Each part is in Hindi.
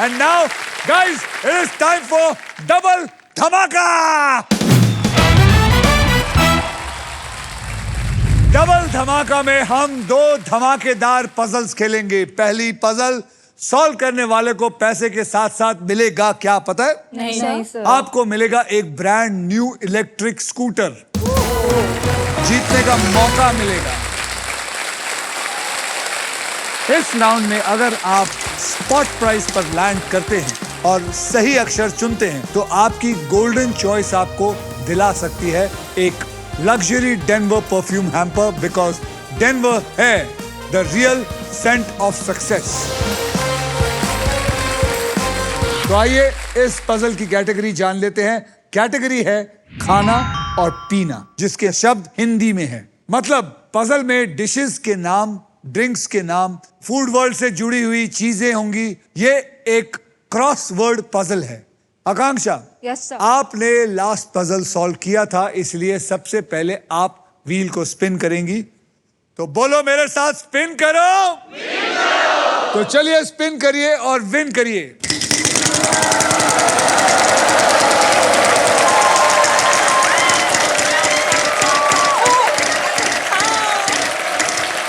And now, guys, it is time for double धमाका. डबल धमाका में हम दो धमाकेदार पजल्स खेलेंगे. पहली पजल सॉल्व करने वाले को पैसे के साथ साथ मिलेगा क्या पता है? नहीं सर. आपको मिलेगा एक ब्रांड न्यू इलेक्ट्रिक स्कूटर. जीतने का मौका मिलेगा. इस राउंड में अगर आप स्पॉट प्राइस पर लैंड करते हैं और सही अक्षर चुनते हैं तो आपकी गोल्डन चॉइस आपको दिला सकती है एक luxury Denver perfume hamper, because Denver is the real scent of success. तो आइए इस पजल की कैटेगरी जान लेते हैं. कैटेगरी है खाना और पीना, जिसके शब्द हिंदी में है. मतलब पजल में डिशेस के नाम, ड्रिंक्स के नाम, फूड वर्ल्ड से जुड़ी हुई चीजें होंगी. ये एक क्रॉस वर्ड पजल है. आकांक्षा, यस सर. आपने लास्ट पजल सॉल्व किया था, इसलिए सबसे पहले आप व्हील को स्पिन करेंगी. तो बोलो मेरे साथ, स्पिन करो. तो चलिए स्पिन करिए और विन करिए.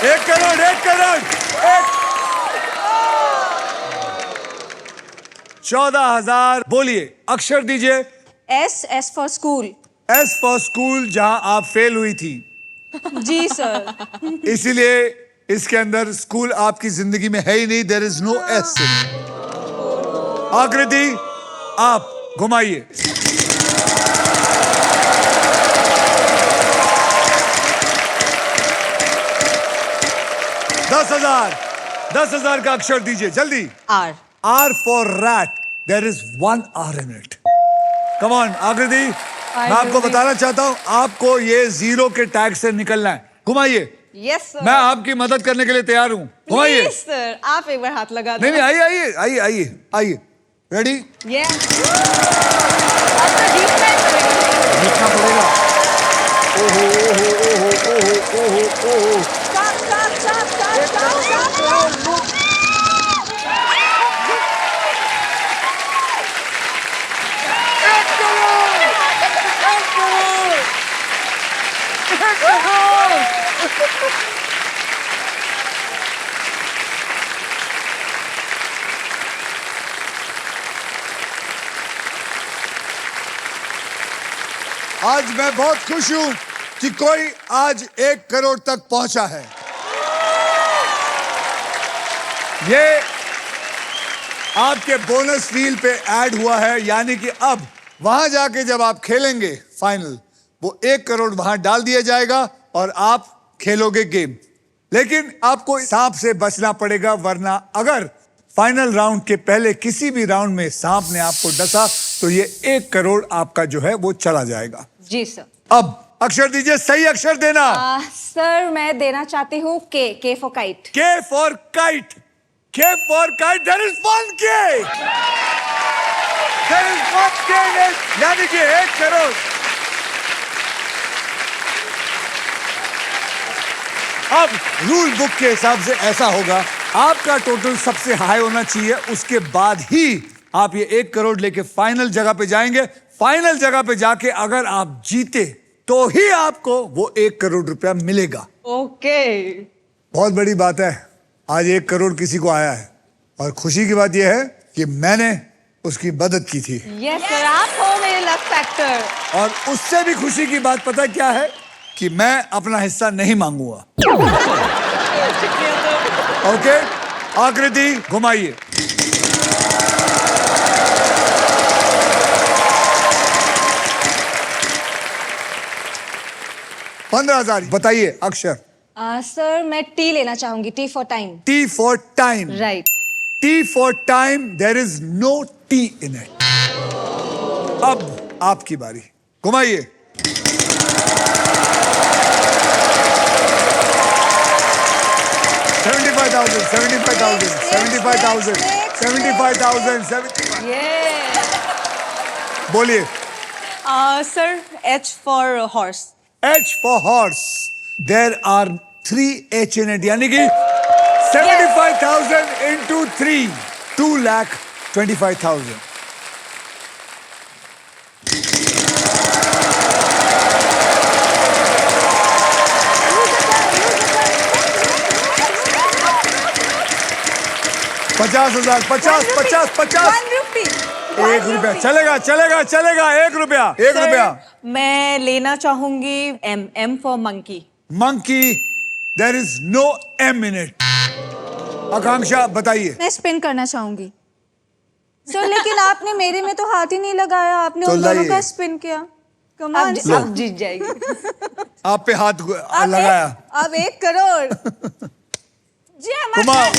एक करोड़, एक करोड़, 14,000. बोलिए, अक्षर दीजिए. S for school. S for school, जहां आप फेल हुई थी. जी सर. इसीलिए इसके अंदर स्कूल आपकी जिंदगी में है ही नहीं. There is no S. Akriti, आप घुमाइए. दस हजार का अक्षर दीजिए जल्दी. R. R for rat. There is one R in it. Come on, आकृति. मैं आपको बताना चाहता हूँ, आपको ये जीरो के टैग से निकलना है. घुमाइए. Yes sir. मैं आपकी मदद करने के लिए तैयार हूँ. घुमाइए. सर, आप एक बार हाथ लगा दो. नहीं, आइए आइए आइए आइए आइए. रेडी? जीतना पड़ेगा. ओहो ओहो ओहो ओहो ओहो ओहो. आज मैं बहुत खुश हूं कि कोई आज 1 करोड़ तक पहुंचा है. ये आपके बोनस व्हील पे ऐड हुआ है, यानी कि अब वहां जाके जब आप खेलेंगे फाइनल, वो 1 करोड़ वहां डाल दिया जाएगा और आप खेलोगे गेम. लेकिन आपको सांप से बचना पड़ेगा, वरना अगर फाइनल राउंड के पहले किसी भी राउंड में सांप ने आपको डसा तो ये 1 करोड़ आपका जो है वो चला जाएगा. जी सर. अब अक्षर दीजिए, सही अक्षर देना. सर मैं देना चाहती हूँ के फॉर काइट. के फॉर काइट. के फॉर काइट. देयर इज 1 के. देयर इज 1 के, यानी कि 1 करोड़. अब रूल बुक के हिसाब से ऐसा होगा, आपका टोटल सबसे हाई होना चाहिए, उसके बाद ही आप ये 1 करोड़ लेके फाइनल जगह पे जाएंगे. फाइनल जगह पे जाके अगर आप जीते तो ही आपको वो 1 करोड़ रुपया मिलेगा. ओके. बहुत बड़ी बात है, आज 1 करोड़ किसी को आया है और खुशी की बात यह है कि मैंने उसकी मदद की थी. यस सर, आप हो मेरे लक फैक्टर. और उससे भी खुशी की बात पता क्या है कि मैं अपना हिस्सा नहीं मांगूंगा. ओके, आकृति घुमाइए. $15,000. बताइए अक्षर. सर मैं टी लेना चाहूंगी. T for time. T for time. Right. T for time. There is no T in it. अब आपकी बारी. घुमाइए. बोलिए. Sir H for horse. H for horse. There are 3 H in it, यानी कि 75,000 into 3, 2 lakh 25,000. $50,000, 50, 50, 50. 1 rupee. 1 रुपया चलेगा चलेगा चलेगा. 1 रुपया, 1 रुपया. मैं लेना चाहूंगी M for monkey. Monkey, there is no M in it. आकांक्षा बताइए. मैं स्पिन करना चाहूंगी सर, लेकिन आपने मेरे में तो हाथ ही नहीं लगाया, आपने तो उन दोनों लाइए. का स्पिन किया. कमाल. अब जीत जाएगी. आप पे हाथ लगाया. अब 1 करोड़. जी कुमार.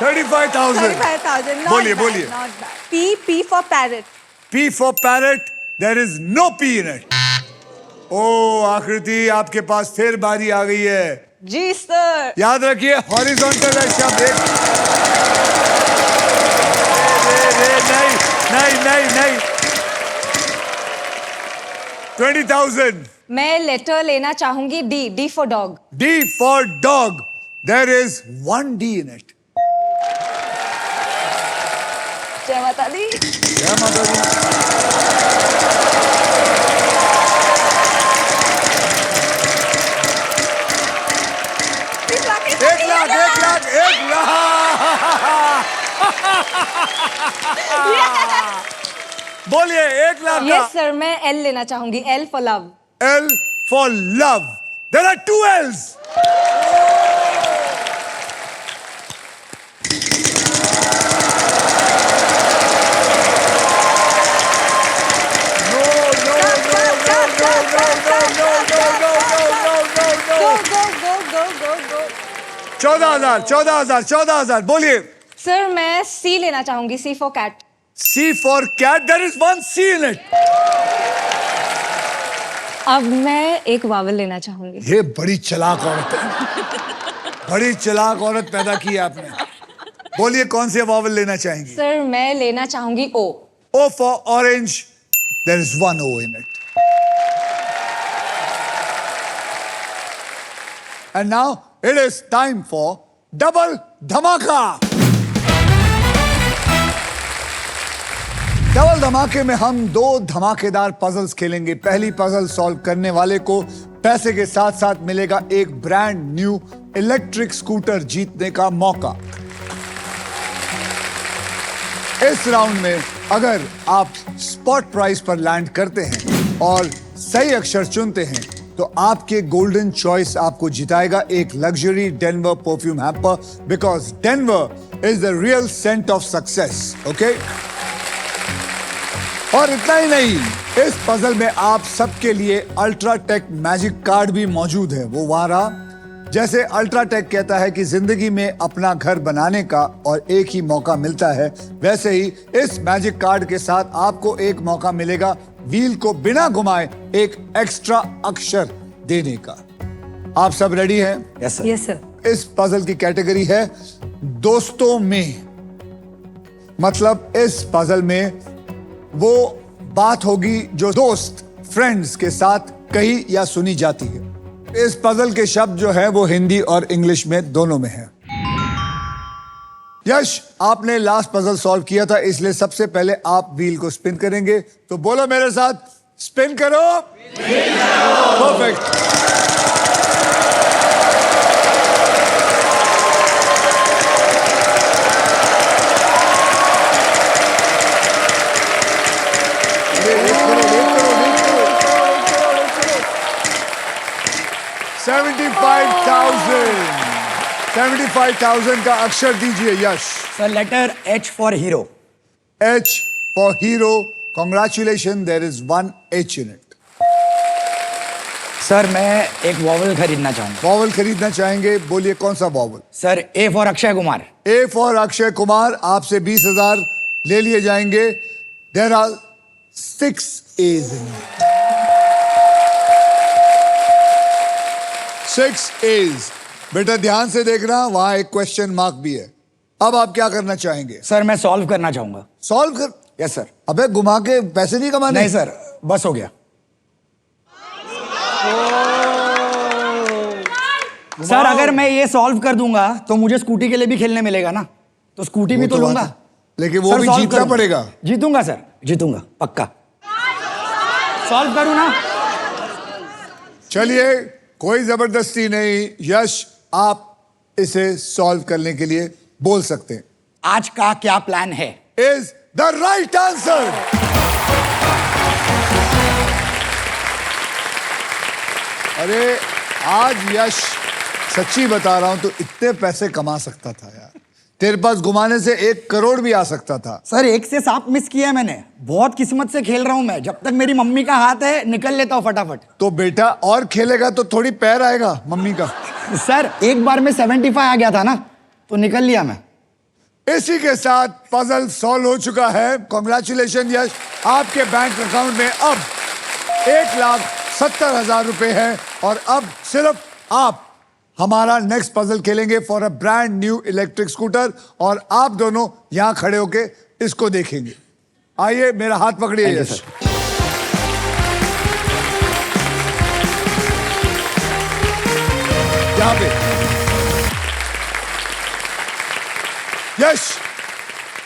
$35,000. 35,000. बोलिए, बोलिए. P for parrot. P for parrot, there is no P in it. ओ आकृति, आपके पास फिर बारी आ गई है. जी सर. याद रखिए, हॉरिजॉन्टल है शब्द. नहीं नहीं नहीं. 20,000. मैं लेटर लेना चाहूंगी D for dog. D for dog. There is 1 D in it. जय माता दी. जय माता दी. एक लाख. बोलिए 1 लाख का. यस सर, मैं L लेना चाहूंगी. L for love. L for love. There are 2 L's. Go. 14,000. बोलिए. सर मैं C लेना चाहूंगी. C for cat. C for cat. There is 1 C in it. अब मैं एक वावल लेना चाहूंगी. ये बड़ी चालाक औरत है. बड़ी चालाक औरत पैदा की है आपने. बोलिए कौन से वावल लेना चाहेंगी. सर मैं लेना चाहूंगी O. O for orange. There is 1 O in it. And now it is time for double धमाका. डबल धमाके में हम 2 धमाकेदार पजल्स खेलेंगे. पहली पजल सॉल्व करने वाले को पैसे के साथ साथ मिलेगा एक ब्रांड न्यू इलेक्ट्रिक स्कूटर जीतने का मौका. इस राउंड में अगर आप स्पॉट प्राइस पर लैंड करते हैं और सही अक्षर चुनते हैं तो आपके गोल्डन चॉइस आपको जिताएगा एक luxury Denver perfume hamper, because Denver is the real scent of success. Okay, और इतना ही नहीं, इस पजल में आप सबके लिए अल्ट्राटेक मैजिक कार्ड भी मौजूद है. वो वहां रहा. जैसे अल्ट्राटेक कहता है कि जिंदगी में अपना घर बनाने का और एक ही मौका मिलता है, वैसे ही इस मैजिक कार्ड के साथ आपको एक मौका मिलेगा व्हील को बिना घुमाए एक एक्स्ट्रा अक्षर देने का. आप सब रेडी हैं? Yes sir. Yes sir. इस पजल की कैटेगरी है दोस्तों में. मतलब इस पजल में वो बात होगी जो दोस्त फ्रेंड्स के साथ कही या सुनी जाती है. इस पजल के शब्द जो है वो हिंदी और इंग्लिश में दोनों में है. यश, आपने लास्ट पजल सॉल्व किया था, इसलिए सबसे पहले आप व्हील को स्पिन करेंगे. तो बोलो मेरे साथ, स्पिन करो. परफेक्ट. $75,000 का अक्षर दीजिए Yash. Sir letter H for hero. H for hero. Congratulations, there is 1 H in it. Sir मैं एक वॉवल खरीदना चाहूंगा. वॉवल खरीदना चाहेंगे. बोलिए कौन सा vowel. Sir A for Akshay Kumar. A for Akshay Kumar. आपसे 20,000 ले लिए जाएंगे. There are 6 A's in it. 6 A's. बेटा ध्यान से देखना, वहां एक क्वेश्चन मार्क भी है. अब आप क्या करना चाहेंगे. सर मैं सॉल्व करना चाहूंगा. सॉल्व कर. Yes sir. अबे घुमा के पैसे नहीं कमाने? नहीं सर, बस हो गया। सर अगर मैं ये सॉल्व कर दूंगा तो मुझे स्कूटी के लिए भी खेलने मिलेगा ना, तो स्कूटी भी वो तो तो बात लूंगा। है। लेकिन वो सर, भी solve जीतना करूं। पड़ेगा। जीतूंगा सर, जीतूंगा पक्का। सॉल्व करूं ना? चलिए, कोई जबरदस्ती नहीं। यश, आप इसे सॉल्व करने के लिए बोल सकते हैं। आज का क्या प्लान है? Is the right answer. अरे आज यश, सच्ची बता रहा हूं, तो इतने पैसे कमा सकता था यार। तेरे पास घुमाने से 1 करोड़ भी आ सकता था। सर 1 से 7 मिस किया है मैंने। बहुत किस्मत से खेल रहा हूं मैं। जब तक मेरी मम्मी का हाथ है निकल लेता हूं फटाफट। तो बेटा और खेलेगा तो थोड़ी पैर आएगा मम्मी का। सर एक बार में 75 आ गया था ना, तो निकल लिया मैं। इसी के साथ पजल सॉल्व हो चुका है। कॉन्ग्रेचुलेशन यश, आपके बैंक अकाउंट में अब 1,70,000 रुपए है। और अब सिर्फ आप हमारा नेक्स्ट पजल खेलेंगे for a brand new electric scooter, और आप दोनों यहां खड़े होके इसको देखेंगे। आइए, मेरा हाथ पकड़िए Thank you, यश। sir. यहां पे यश,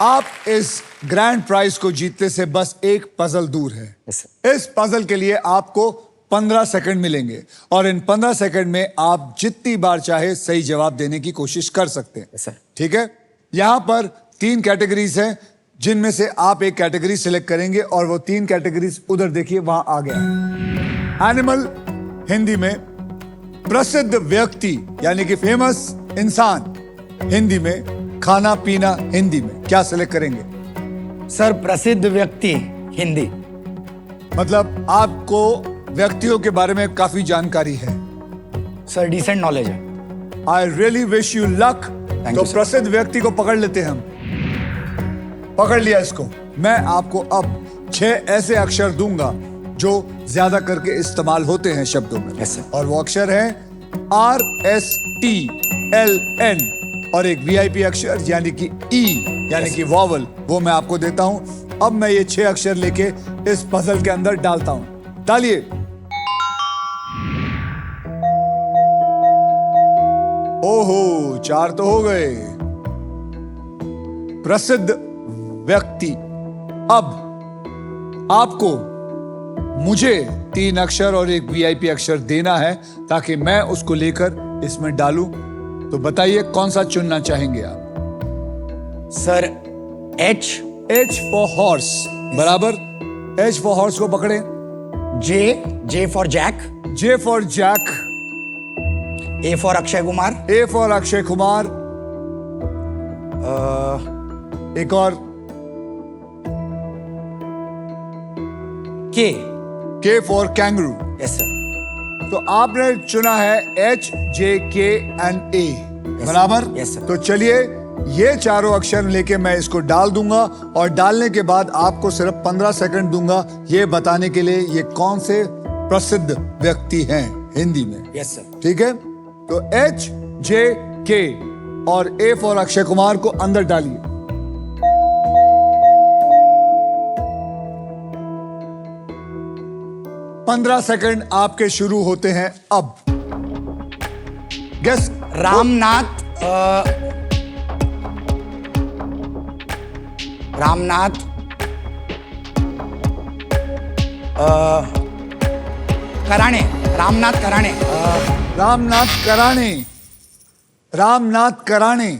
आप इस ग्रैंड प्राइज को जीतने से बस एक पजल दूर है। Yes, इस पजल के लिए आपको 15 सेकंड मिलेंगे, और इन 15 सेकंड में आप जितनी बार चाहे सही जवाब देने की कोशिश कर सकते हैं। Yes, sir. ठीक है? यहां पर 3 कैटेगरीज हैं, जिनमें से आप एक कैटेगरी सिलेक्ट करेंगे, और वो 3 कैटेगरीज उधर देखिए, वहां आ गया है। एनिमल हिंदी में, प्रसिद्ध व्यक्ति यानी कि फेमस इंसान हिंदी में, खाना पीना हिंदी में। क्या सिलेक्ट करेंगे? सर प्रसिद्ध व्यक्ति हिंदी। मतलब आपको व्यक्तियों के बारे में काफी जानकारी है। सर डिसेंट नॉलेज है। I really wish you luck. you, तो sir. प्रसिद्ध व्यक्ति को पकड़ लेते हैं हम। पकड़ लिया इसको। मैं आपको अब 6 ऐसे अक्षर दूंगा जो ज्यादा करके इस्तेमाल होते हैं शब्दों में। Yes, sir. और वो अक्षर है RSTLN, और एक VIP अक्षर यानी कि E यानी कि वॉवल, वो मैं आपको देता हूं। अब मैं ये 6 अक्षर लेके इस पजल के अंदर डालता हूं। डालिए। ओहो, 4 तो हो गए। प्रसिद्ध व्यक्ति। अब आपको मुझे 3 अक्षर और एक VIP अक्षर देना है, ताकि मैं उसको लेकर इसमें डालूं। तो बताइए कौन सा चुनना चाहेंगे आप? सर H फॉर हॉर्स, बराबर। H फॉर हॉर्स को पकड़े। J for Jack. J for Jack. A for Akshay Kumar. A for Akshay Kumar. एक और K for kangaroo. Yes sir. तो आपने चुना है H, J, K and A, बराबर। Yes, sir. तो चलिए, ये चारों अक्षर लेके मैं इसको डाल दूंगा, और डालने के बाद आपको सिर्फ 15 सेकंड दूंगा ये बताने के लिए ये कौन से प्रसिद्ध व्यक्ति हैं हिंदी में। Yes sir. ठीक है? तो H, J, K और A फॉर अक्षय कुमार को अंदर डालिए। पंद्रह सेकंड आपके शुरू होते हैं अब। गेस। रामनाथ रामनाथ कराणे। रामनाथ कराणे। रामनाथ कराणे। रामनाथ कराणे।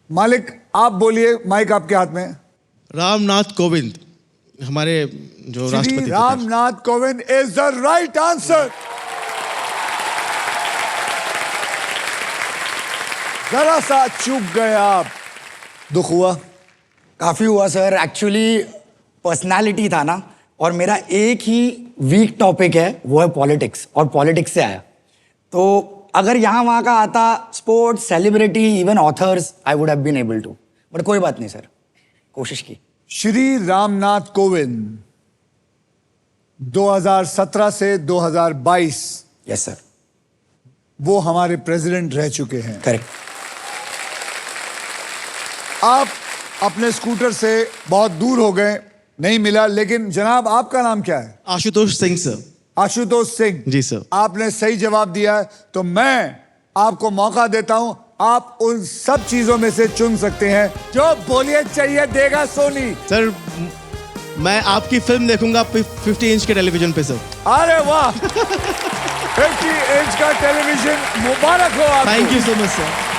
मालिक आप बोलिए, माइक आपके हाथ में। रामनाथ कोविंद, हमारे जो श्री राष्ट्रपति थे। Ramnath Kovind is the right answer. जरा सा चूक गए आप। दुख हुआ? काफी हुआ सर। एक्चुअली पर्सनालिटी था ना, और मेरा एक ही वीक टॉपिक है, वो है पॉलिटिक्स, और पॉलिटिक्स से आया। तो अगर यहाँ वहाँ का आता, sports, celebrity, even authors, I would have been able to, but कोई बात नहीं सर, कोशिश की। श्री रामनाथ कोविंद 2017 से 2022 यस सर। वो हमारे प्रेसिडेंट रह चुके हैं। करेक्ट। आप अपने स्कूटर से बहुत दूर हो गए, नहीं मिला। लेकिन जनाब, आपका नाम क्या है? आशुतोष सिंह सर। आशुतोष सिंह जी सर। आपने सही जवाब दिया है, तो मैं आपको मौका देता हूं। आप उन सब चीजों में से चुन सकते हैं जो बोलिए चाहिए देगा सोनी। सर मैं आपकी फिल्म देखूंगा 50 इंच के टेलीविजन पे सर। अरे वाह 50 इंच का टेलीविजन, मुबारक हो आपको। Thank you so much sir.